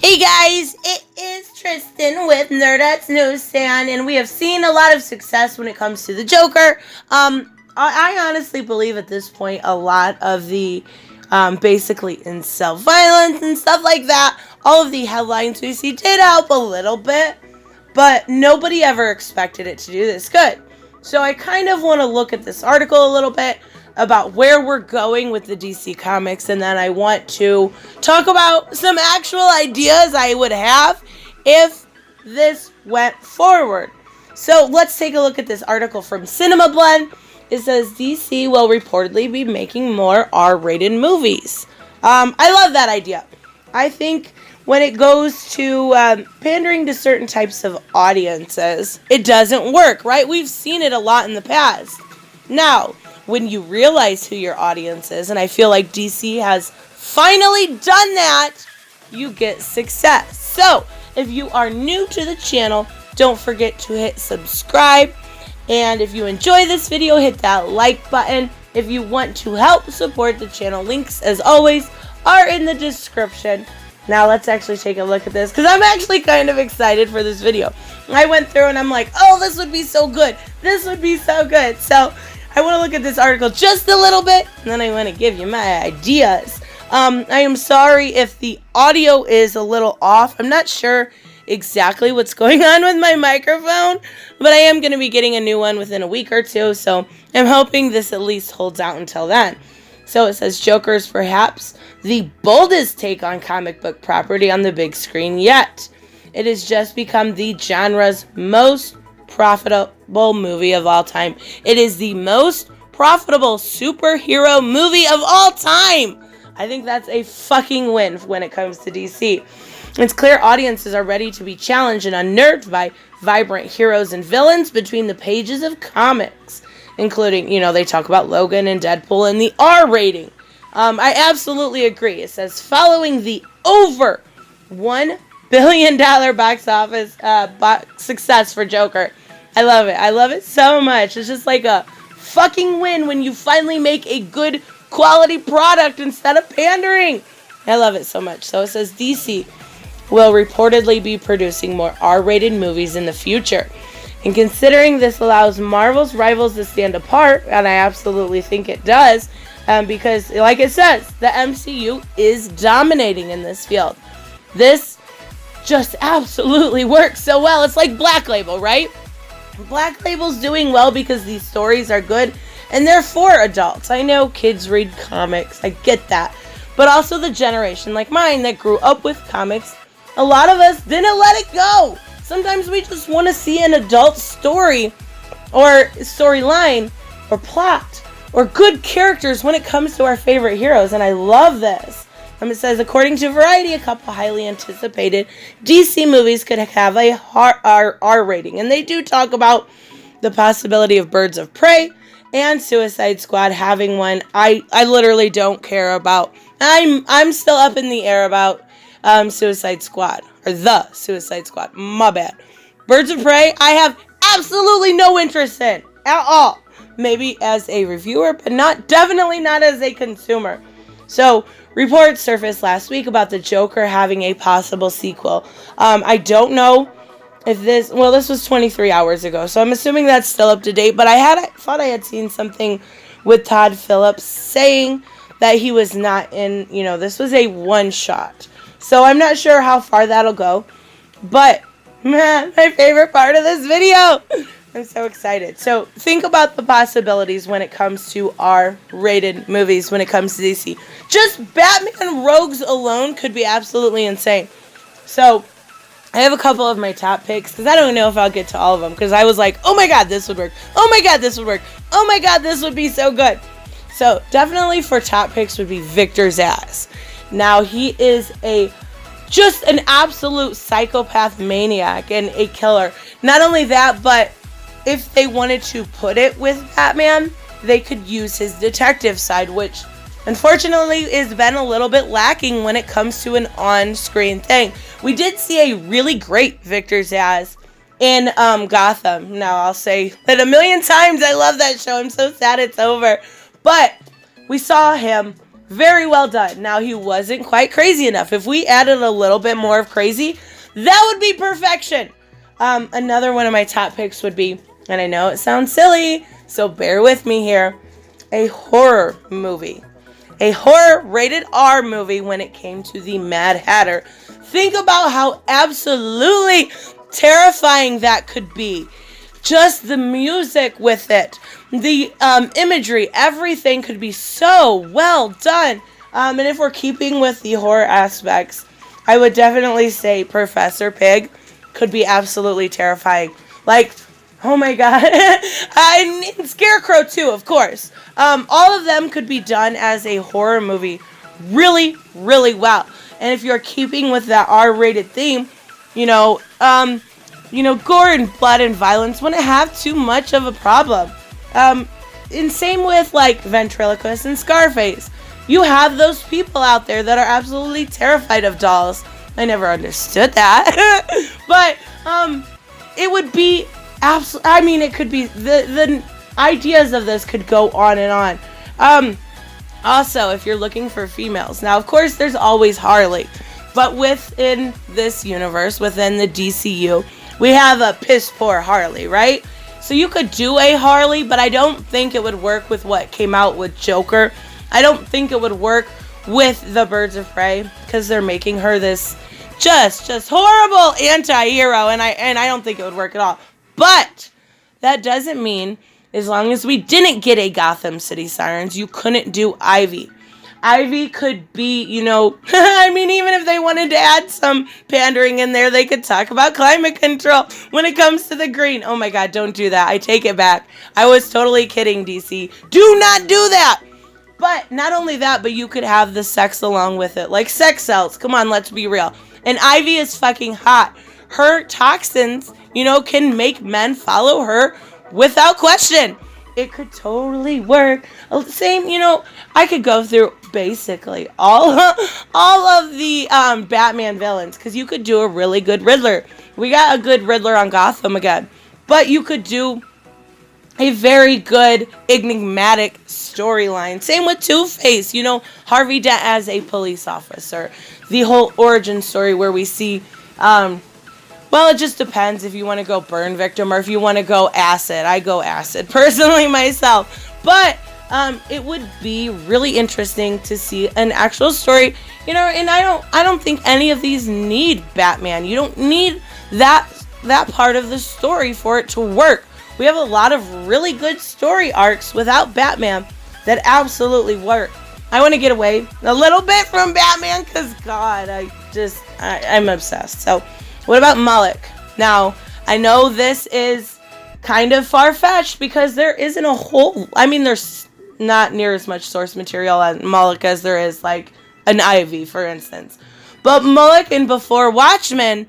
Hey guys, it is Tristan with Nerdette's NewsStand, and we have seen a lot of success when it comes to the Joker. I honestly believe at this point a lot of the basically incel violence and stuff like that, all of the headlines we see did help a little bit, but nobody ever expected it to do this good. So I kind of want to look at this article a little bit about where we're going with the DC Comics, and then I want to talk about some actual ideas I would have if this went forward. So let's take a look at this article from Cinema Blend. It says DC will reportedly be making more R-rated movies. I love that idea. I think when it goes to pandering to certain types of audiences, it doesn't work, right? We've seen it a lot in the past. Now, when you realize who your audience is, and I feel like DC has finally done that, you get success. So, if you are new to the channel, don't forget to hit subscribe. And if you enjoy this video, hit that like button. If you want to help support the channel, links, as always, are in the description. Now, let's actually take a look at this, because I'm actually kind of excited for this video. I went through and I'm like, oh, this would be so good. This would be so good. So, I want to look at this article just a little bit, and then I want to give you my ideas. I am sorry if the audio is a little off. I'm not sure exactly what's going on with my microphone, but I am going to be getting a new one within a week or two, so I'm hoping this at least holds out until then. So it says, Joker is perhaps the boldest take on comic book property on the big screen yet. It has just become the genre's most profitable movie of all time. It is the most profitable superhero movie of all time. I think that's a fucking win when it comes to DC. It's clear audiences are ready to be challenged and unnerved by vibrant heroes and villains between the pages of comics, including, they talk about Logan and Deadpool and the R rating. I absolutely agree. It says, following the over $1 billion box office success for Joker. I love it. I love it so much. It's just like a fucking win when you finally make a good quality product instead of pandering. I love it so much. So it says DC will reportedly be producing more R-rated movies in the future. And considering this allows Marvel's rivals to stand apart, and I absolutely think it does, because like it says, the MCU is dominating in this field. This just absolutely works so well. It's like Black Label, right? Black Label's doing well because these stories are good and they're for adults. I know kids read comics, I get that. But also the generation like mine that grew up with comics, a lot of us didn't let it go. Sometimes we just want to see an adult story or storyline or plot or good characters when it comes to our favorite heroes, and I love this. It says, according to Variety, a couple highly anticipated DC movies could have a R rating. And they do talk about the possibility of Birds of Prey and Suicide Squad having one. I literally don't care about. I'm still up in the air about Suicide Squad. Or the Suicide Squad. My bad. Birds of Prey, I have absolutely no interest in. At all. Maybe as a reviewer, but definitely not as a consumer. So, reports surfaced last week about the Joker having a possible sequel. I don't know if this was 23 hours ago, so I'm assuming that's still up to date, but I thought I had seen something with Todd Phillips saying that he was not in, this was a one-shot. So I'm not sure how far that'll go, but, man, my favorite part of this video. I'm so excited. So think about the possibilities when it comes to R-rated movies when it comes to DC. Just Batman Rogues alone could be absolutely insane. So I have a couple of my top picks because I don't know if I'll get to all of them because I was like, oh my god, this would work. Oh my god, this would work. Oh my god, this would be so good. So definitely for top picks would be Victor Zsasz. Now he is just an absolute psychopath maniac and a killer. Not only that, but if they wanted to put it with Batman, they could use his detective side, which unfortunately has been a little bit lacking when it comes to an on-screen thing. We did see a really great Victor Zsasz in Gotham. Now, I'll say that a million times. I love that show. I'm so sad it's over. But we saw him Very well done. Now, he wasn't quite crazy enough. If we added a little bit more of crazy, that would be perfection. Another one of my top picks would be, and I know it sounds silly, so bear with me here, a horror movie. A horror rated R movie when it came to the Mad Hatter. Think about how absolutely terrifying that could be. Just the music with it, the imagery, everything could be so well done. And if we're keeping with the horror aspects, I would definitely say Professor Pig could be absolutely terrifying. Like, oh my god. And Scarecrow too, of course. All of them could be done as a horror movie really, really well. And if you're keeping with that R-rated theme, gore and blood and violence wouldn't have too much of a problem. And same with like Ventriloquist and Scarface. You have those people out there that are absolutely terrified of dolls. I never understood that. But it would be it could be the ideas of this could go on and on. Also, if you're looking for females, now of course there's always Harley, but within this universe, within the DCU, we have a piss poor Harley, right? So you could do a Harley, but I don't think it would work with what came out with Joker. I don't think it would work with the Birds of Prey, because they're making her this just horrible anti-hero, and I don't think it would work at all. But that doesn't mean, as long as we didn't get a Gotham City Sirens, you couldn't do Ivy. Ivy could be, even if they wanted to add some pandering in there, they could talk about climate control when it comes to the green. Oh my god, don't do that. I take it back. I was totally kidding, DC. Do not do that! But not only that, but you could have the sex along with it. Like sex cells. Come on, let's be real. And Ivy is fucking hot. Her toxins, can make men follow her without question. It could totally work. Same, I could go through basically all of the Batman villains, because you could do a really good Riddler. We got a good Riddler on Gotham again. But you could do a very good enigmatic storyline. Same with Two-Face, Harvey Dent as a police officer. The whole origin story where we see, it just depends if you want to go burn victim or if you want to go acid. I go acid personally myself. But it would be really interesting to see an actual story, and I don't think any of these need Batman. You don't need that part of the story for it to work. We have a lot of really good story arcs without Batman that absolutely work. I want to get away a little bit from Batman because, God, I'm obsessed. So, what about Mullock? Now, I know this is kind of far-fetched because there isn't a whole... there's not near as much source material on Mullock as there is, like, an Ivy, for instance. But Mullock in Before Watchmen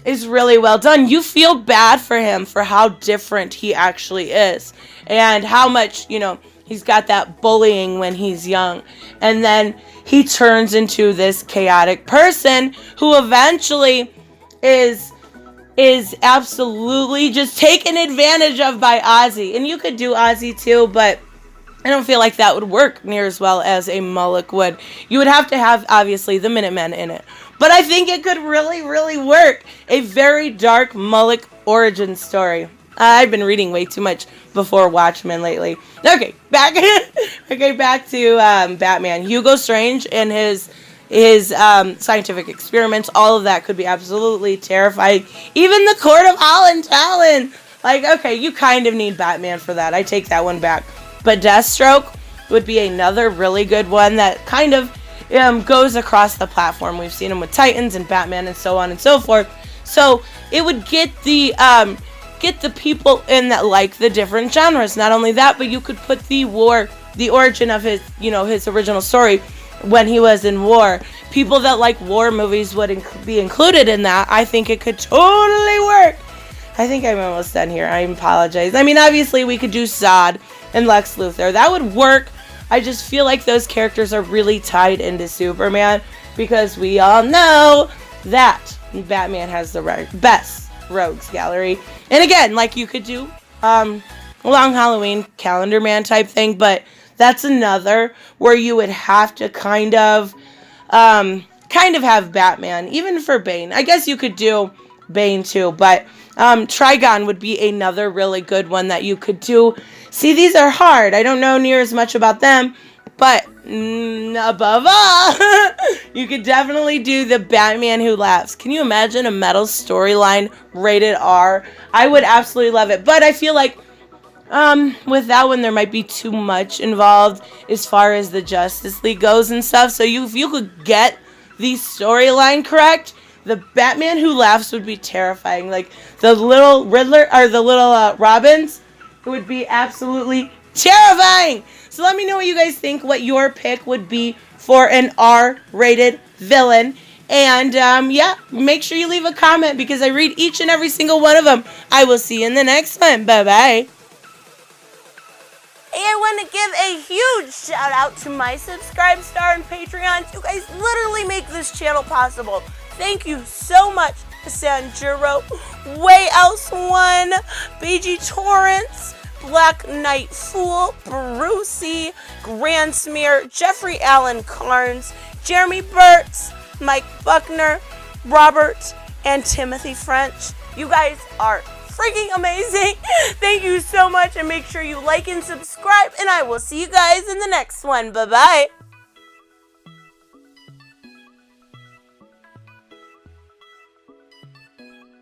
is really well done. You feel bad for him for how different he actually is. And how much, he's got that bullying when he's young. And then he turns into this chaotic person who eventually is absolutely just taken advantage of by Ozzy. And you could do Ozzy too, but I don't feel like that would work near as well as a Mullock would. You would have to have, obviously, the Minutemen in it. But I think it could really, really work. A very dark Mullock origin story. I've been reading way too much Before Watchmen lately. Okay, back to Batman. Hugo Strange and his scientific experiments, all of that could be absolutely terrifying. Even the Court of Holland Talon. Like, okay, you kind of need Batman for that. I take that one back. But Deathstroke would be another really good one that kind of goes across the platform. We've seen him with Titans and Batman and so on and so forth. So it would get the people in that like the different genres. Not only that, but you could put the origin of his, his original story when he was in war. People that like war movies would be included in that. I think it could totally work. I think I'm almost done here. I apologize. Obviously we could do Zod and Lex Luthor. That would work. I just feel like those characters are really tied into Superman because we all know that Batman has the best rogues gallery. And again, like you could do Long Halloween Calendar Man type thing, but That's another where you would have to kind of have Batman, even for Bane. I guess you could do Bane too, but Trigon would be another really good one that you could do. See, these are hard. I don't know near as much about them, but above all, you could definitely do the Batman Who Laughs. Can you imagine a metal storyline rated R? I would absolutely love it, but I feel like with that one, there might be too much involved as far as the Justice League goes and stuff. So if you could get the storyline correct, the Batman Who Laughs would be terrifying. Like, the little Riddler, or the little Robins, it would be absolutely terrifying. So let me know what you guys think, what your pick would be for an R-rated villain. And, yeah, make sure you leave a comment because I read each and every single one of them. I will see you in the next one. Bye-bye. Hey, I want to give a huge shout out to my Subscribe Star and Patreons. You guys literally make this channel possible. Thank you so much to Sanjuro, Way Else One, BG Torrance, Black Knight Fool, Brucey, Grand Smear, Jeffrey Allen Carnes, Jeremy Burtz, Mike Buckner, Robert, and Timothy French. You guys are freaking amazing. Thank you so much, and make sure you like and subscribe, and I will see you guys in the next one. Bye-bye.